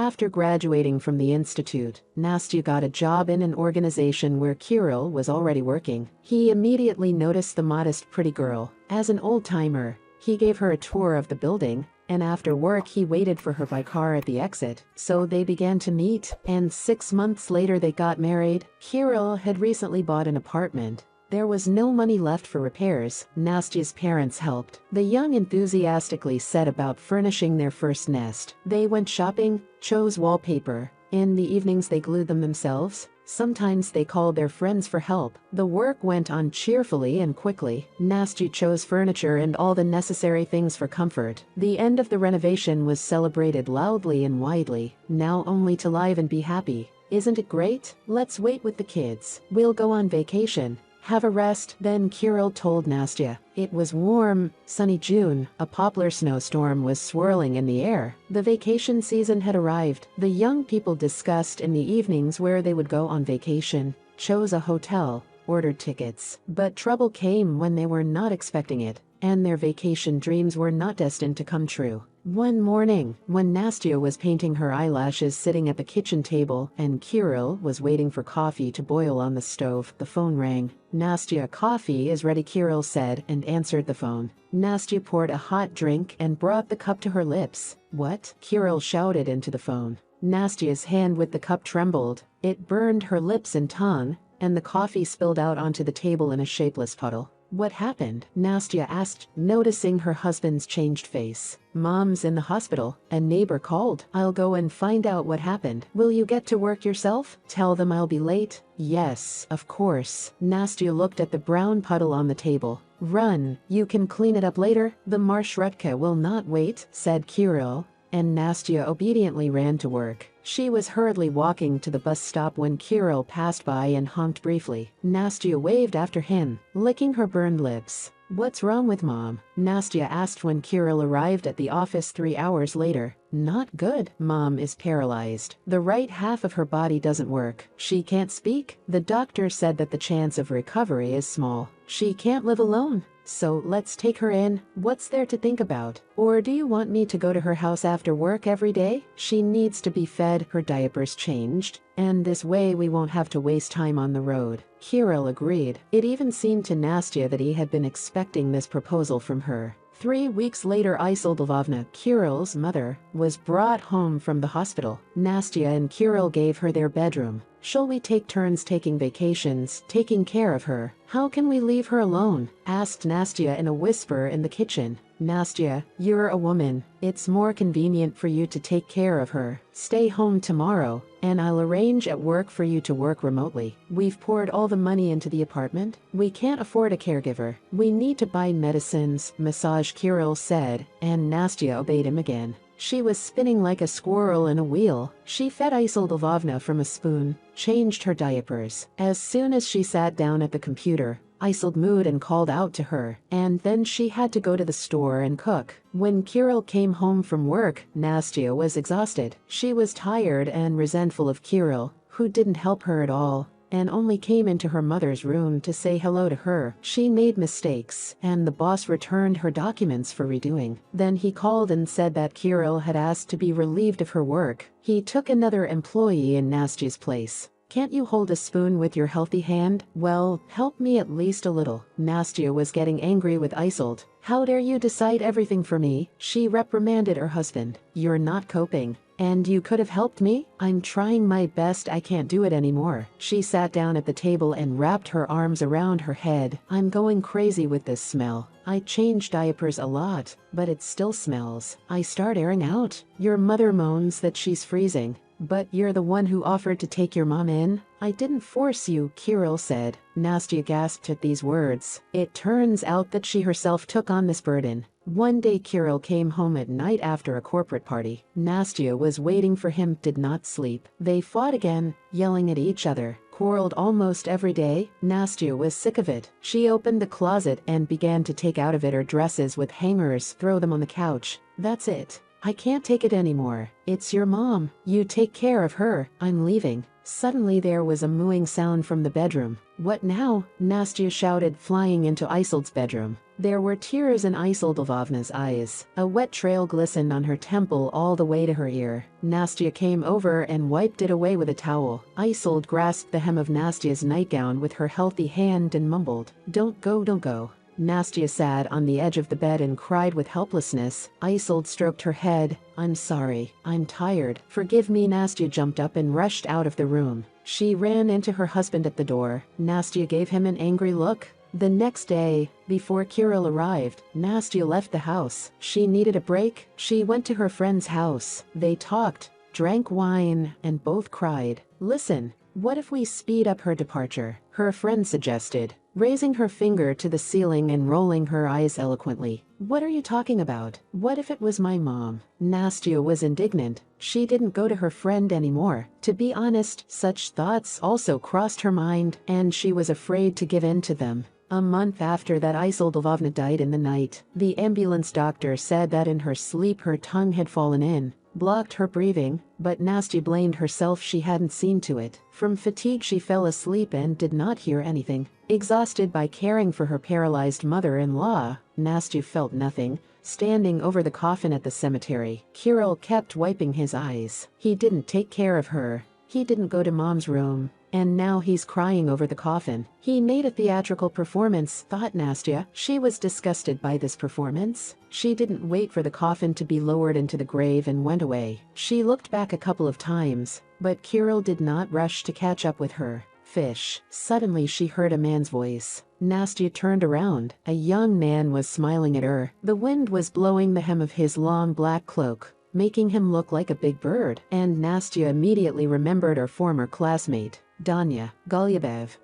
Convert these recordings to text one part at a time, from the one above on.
After graduating from the institute, Nastya got a job in an organization where Kirill was already working. He immediately noticed the modest pretty girl. As an old-timer, he gave her a tour of the building, and after work he waited for her by car at the exit. So they began to meet, and 6 months later they got married. Kirill had recently bought an apartment. There was no money left for repairs. Nastya's parents helped. The young enthusiastically set about furnishing their first nest. They went shopping, chose wallpaper. In the evenings they glued them themselves. Sometimes they called their friends for help. The work went on cheerfully and quickly. Nastya chose furniture and all the necessary things for comfort. The end of the renovation was celebrated loudly and widely. Now only to live and be happy. Isn't it great? Let's wait with the kids. We'll go on vacation. Have a rest, then Kirill told Nastya. It was warm, sunny June. A poplar snowstorm was swirling in the air. The vacation season had arrived. The young people discussed in the evenings where they would go on vacation, chose a hotel, ordered tickets. But trouble came when they were not expecting it, and their vacation dreams were not destined to come true. One morning, when Nastya was painting her eyelashes sitting at the kitchen table and Kirill was waiting for coffee to boil on the stove, the phone rang. "Nastya, coffee is ready," Kirill said and answered the phone. Nastya poured a hot drink and brought the cup to her lips. "What?" Kirill shouted into the phone. Nastya's hand with the cup trembled. It burned her lips and tongue, and the coffee spilled out onto the table in a shapeless puddle. "What happened?" Nastya asked, noticing her husband's changed face. "Mom's in the hospital. A neighbor called. I'll go and find out what happened. Will you get to work yourself? Tell them I'll be late." "Yes, of course." Nastya looked at the brown puddle on the table. "Run. You can clean it up later. The marshrutka will not wait," said Kirill, and Nastya obediently ran to work. She was hurriedly walking to the bus stop when Kirill passed by and honked briefly. Nastya waved after him, licking her burned lips. "What's wrong with Mom?" Nastya asked when Kirill arrived at the office 3 hours later. "Not good. Mom is paralyzed. The right half of her body doesn't work. She can't speak. The doctor said that the chance of recovery is small. She can't live alone. So let's take her in. What's there to think about? Or do you want me to go to her house after work every day? She needs to be fed, her diapers changed, and this way we won't have to waste time on the road." Kirill agreed. It even seemed to Nastya that he had been expecting this proposal from her. 3 weeks later, Isolda Lvovna, Kirill's mother, was brought home from the hospital. Nastya and Kirill gave her their bedroom. "Shall we take turns taking vacations, taking care of her? How can we leave her alone?" asked Nastya in a whisper in the kitchen. "Nastya, you're a woman. It's more convenient for you to take care of her. Stay home tomorrow, and I'll arrange at work for you to work remotely. We've poured all the money into the apartment. We can't afford a caregiver. We need to buy medicines," massage Kirill said, and Nastya obeyed him again. She was spinning like a squirrel in a wheel. She fed Isolda Lvovna from a spoon, changed her diapers. As soon as she sat down at the computer, Isolda moved and called out to her, and then she had to go to the store and cook. When Kirill came home from work, Nastya was exhausted. She was tired and resentful of Kirill, who didn't help her at all, and only came into her mother's room to say hello to her. She made mistakes, and the boss returned her documents for redoing. Then he called and said that Kirill had asked to be relieved of her work. He took another employee in Nastya's place. "Can't you hold a spoon with your healthy hand? Well, help me at least a little." Nastya was getting angry with Isolde. "How dare you decide everything for me?" She reprimanded her husband. "You're not coping. And you could have helped me? I'm trying my best. I can't do it anymore." She sat down at the table and wrapped her arms around her head. "I'm going crazy with this smell. I change diapers a lot, but it still smells. I start airing out. Your mother moans that she's freezing. But you're the one who offered to take your mom in. I didn't force you," Kirill said. Nastya gasped at these words. It turns out that she herself took on this burden. One day Kirill came home at night after a corporate party. Nastya was waiting for him, did not sleep. They fought again, yelling at each other, quarreled almost every day. Nastya was sick of it. She opened the closet and began to take out of it her dresses with hangers, throw them on the couch. "That's it. I can't take it anymore. It's your mom. You take care of her. I'm leaving." Suddenly there was a mooing sound from the bedroom. "What now?" Nastya shouted, flying into Isolde's bedroom. There were tears in Isolde Lvovna's eyes. A wet trail glistened on her temple all the way to her ear. Nastya came over and wiped it away with a towel. Isolde grasped the hem of Nastya's nightgown with her healthy hand and mumbled, "Don't go, don't go." Nastya sat on the edge of the bed and cried with helplessness. Isolde stroked her head. "I'm sorry. I'm tired. Forgive me." Nastya jumped up and rushed out of the room. She ran into her husband at the door. Nastya gave him an angry look. The next day, before Kirill arrived, Nastya left the house. She needed a break. She went to her friend's house. They talked, drank wine, and both cried. "Listen, what if we speed up her departure?" her friend suggested, raising her finger to the ceiling and rolling her eyes eloquently. "What are you talking about? What if it was my mom?" Nastya was indignant. She didn't go to her friend anymore. To be honest, such thoughts also crossed her mind, and she was afraid to give in to them. A month after that, Isolde Lvovna died in the night. The ambulance doctor said that in her sleep her tongue had fallen in, blocked her breathing, but Nastya blamed herself. She hadn't seen to it. From fatigue she fell asleep and did not hear anything. Exhausted by caring for her paralyzed mother-in-law, Nastya felt nothing. Standing over the coffin at the cemetery, Kirill kept wiping his eyes. He didn't take care of her. He didn't go to mom's room. And now he's crying over the coffin. He made a theatrical performance, thought Nastya. She was disgusted by this performance. She didn't wait for the coffin to be lowered into the grave and went away. She looked back a couple of times, but Kirill did not rush to catch up with her. "Fish." Suddenly she heard a man's voice. Nastya turned around. A young man was smiling at her. The wind was blowing the hem of his long black cloak, making him look like a big bird. And Nastya immediately remembered her former classmate, Danya Golyabev.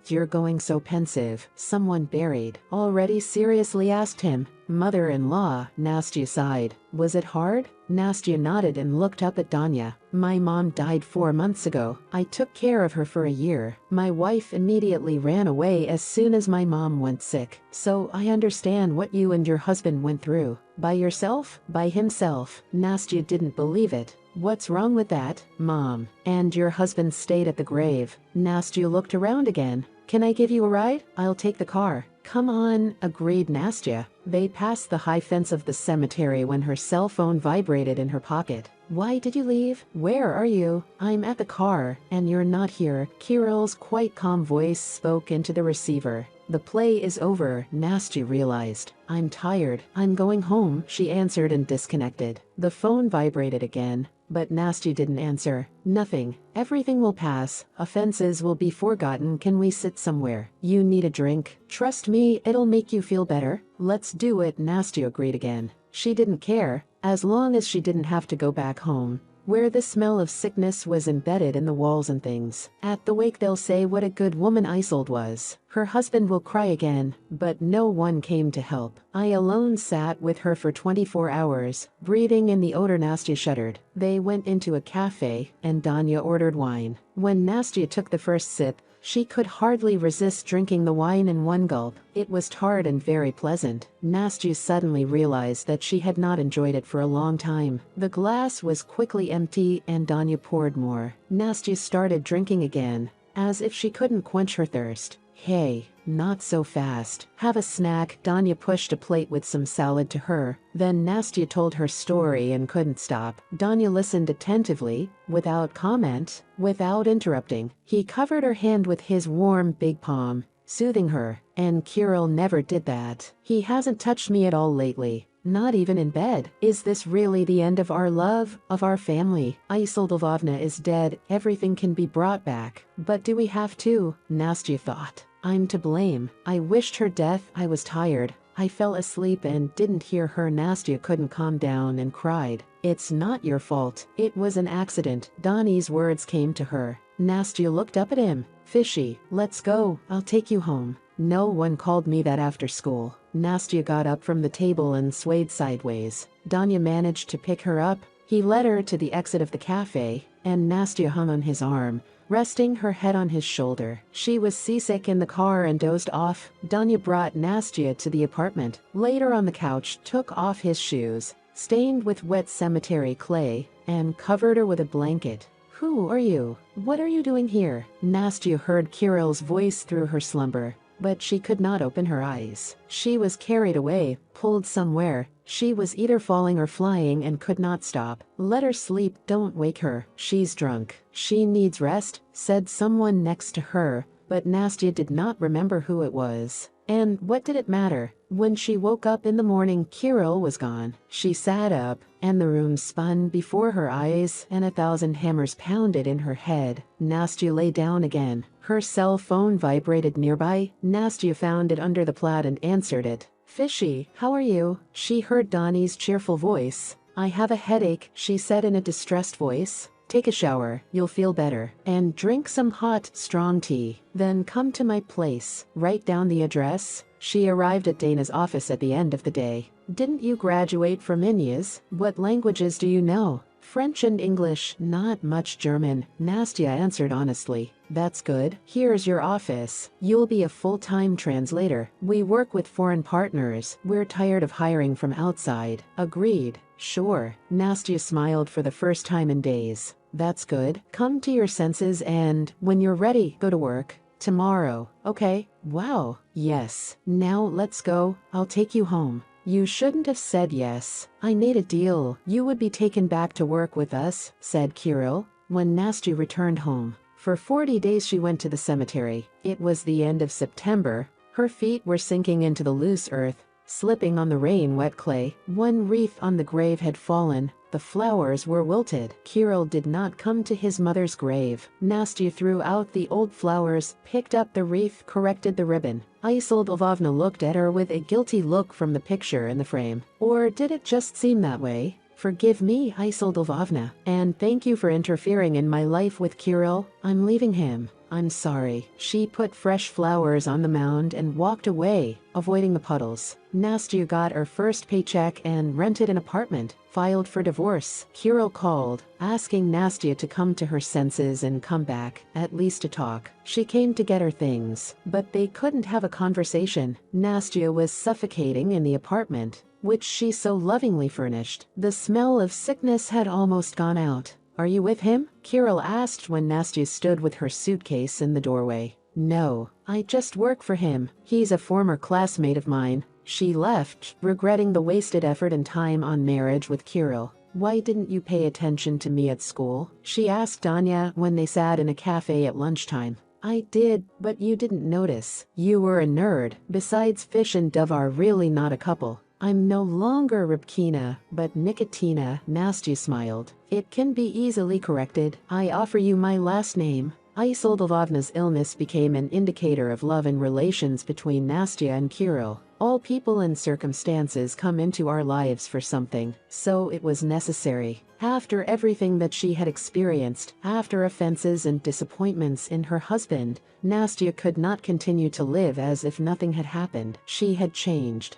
"You're going so pensive. Someone buried already?" seriously asked him. "Mother-in-law," Nastya sighed. "Was it hard?" Nastya nodded and looked up at Danya. "My mom died 4 months ago. I took care of her for a year. My wife immediately ran away as soon as my mom went sick. So I understand what you and your husband went through." "By yourself?" "By himself." Nastya didn't believe it. "What's wrong with that, Mom? And your husband stayed at the grave?" Nastya looked around again. "Can I give you a ride? I'll take the car." "Come on," agreed Nastya. They passed the high fence of the cemetery when her cell phone vibrated in her pocket. "Why did you leave? Where are you?" "I'm at the car, and you're not here." Kirill's quite calm voice spoke into the receiver. "The play is over," Nastya realized. "I'm tired. I'm going home," she answered and disconnected. The phone vibrated again, but Nastya didn't answer. "Nothing. Everything will pass. Offenses will be forgotten. Can we sit somewhere? You need a drink. Trust me, it'll make you feel better." "Let's do it," Nastya agreed again. She didn't care, as long as she didn't have to go back home, where the smell of sickness was embedded in the walls and things. At the wake they'll say what a good woman Isolde was. Her husband will cry again, but no one came to help. I alone sat with her for 24 hours, breathing in the odor. Nastya shuddered. They went into a cafe, and Danya ordered wine. When Nastya took the first sip, she could hardly resist drinking the wine in one gulp. It was tart and very pleasant. Nastya suddenly realized that she had not enjoyed it for a long time. The glass was quickly empty and Danya poured more. Nastya started drinking again, as if she couldn't quench her thirst. "Hey, not so fast. Have a snack." Danya pushed a plate with some salad to her. Then Nastya told her story and couldn't stop. Danya listened attentively, without comment, without interrupting. He covered her hand with his warm big palm, soothing her, and Kirill never did that. "He hasn't touched me at all lately. Not even in bed." "Is this really the end of our love, of our family? Isolde Lvovna is dead. Everything can be brought back. But do we have to?" Nastya thought. "I'm to blame. I wished her death. I was tired. I fell asleep and didn't hear her." Nastya couldn't calm down and cried. "It's not your fault. It was an accident." Donnie's words came to her. Nastya looked up at him. "Fishy, let's go. I'll take you home." "No one called me that after school." Nastya got up from the table and swayed sideways. Danya managed to pick her up. He led her to the exit of the cafe, and Nastya hung on his arm, resting her head on his shoulder. She was seasick in the car and dozed off. Danya brought Nastya to the apartment, laid her on the couch, took off his shoes, stained with wet cemetery clay, and covered her with a blanket. Who are you? What are you doing here? Nastya heard Kirill's voice through her slumber, but she could not open her eyes. She was carried away, pulled somewhere. She was either falling or flying and could not stop. Let her sleep, don't wake her. She's drunk. She needs rest, said someone next to her, but Nastya did not remember who it was. And what did it matter? When she woke up in the morning, Kirill was gone. She sat up, and the room spun before her eyes, and 1,000 hammers pounded in her head. Nastya lay down again. Her cell phone vibrated nearby. Nastya found it under the plaid and answered it. Fishy, how are you? She heard Donnie's cheerful voice. I have a headache, she said in a distressed voice. Take a shower, you'll feel better, and drink some hot, strong tea. Then come to my place. Write down the address. She arrived at Dana's office at the end of the day. Didn't you graduate from Inyas? What languages do you know? French and English, not much German, Nastya answered honestly. That's good. Here's your office. You'll be a full-time translator. We work with foreign partners. We're tired of hiring from outside. Agreed. Sure. Nastya smiled for the first time in days. That's good. Come to your senses and, when you're ready, go to work. Tomorrow. Okay. Wow. Yes. Now let's go. I'll take you home. You shouldn't have said yes. I made a deal. You would be taken back to work with us, said Kirill, when Nastya returned home. For 40 days she went to the cemetery. It was the end of September. Her feet were sinking into the loose earth, slipping on the rain-wet clay. One wreath on the grave had fallen. The flowers were wilted. Kirill did not come to his mother's grave. Nastya threw out the old flowers, picked up the wreath, corrected the ribbon. Isolda looked at her with a guilty look from the picture in the frame. Or did it just seem that way? Forgive me, Isolda, and thank you for interfering in my life with Kirill. I'm leaving him. I'm sorry. She put fresh flowers on the mound and walked away, avoiding the puddles. Nastya got her first paycheck and rented an apartment, filed for divorce. Kirill called, asking Nastya to come to her senses and come back, at least to talk. She came to get her things, but they couldn't have a conversation. Nastya was suffocating in the apartment, which she so lovingly furnished. The smell of sickness had almost gone out. Are you with him? Kirill asked when Nastya stood with her suitcase in the doorway. No, I just work for him. He's a former classmate of mine. She left, regretting the wasted effort and time on marriage with Kirill. Why didn't you pay attention to me at school? She asked Anya when they sat in a cafe at lunchtime. I did, but you didn't notice. You were a nerd. Besides, Fish and Dove are really not a couple. I'm no longer Rybkina, but Nikotina, Nastya smiled. It can be easily corrected. I offer you my last name. Isolda illness became an indicator of love and relations between Nastya and Kirill. All people and circumstances come into our lives for something, so it was necessary. After everything that she had experienced, after offenses and disappointments in her husband, Nastya could not continue to live as if nothing had happened. She had changed.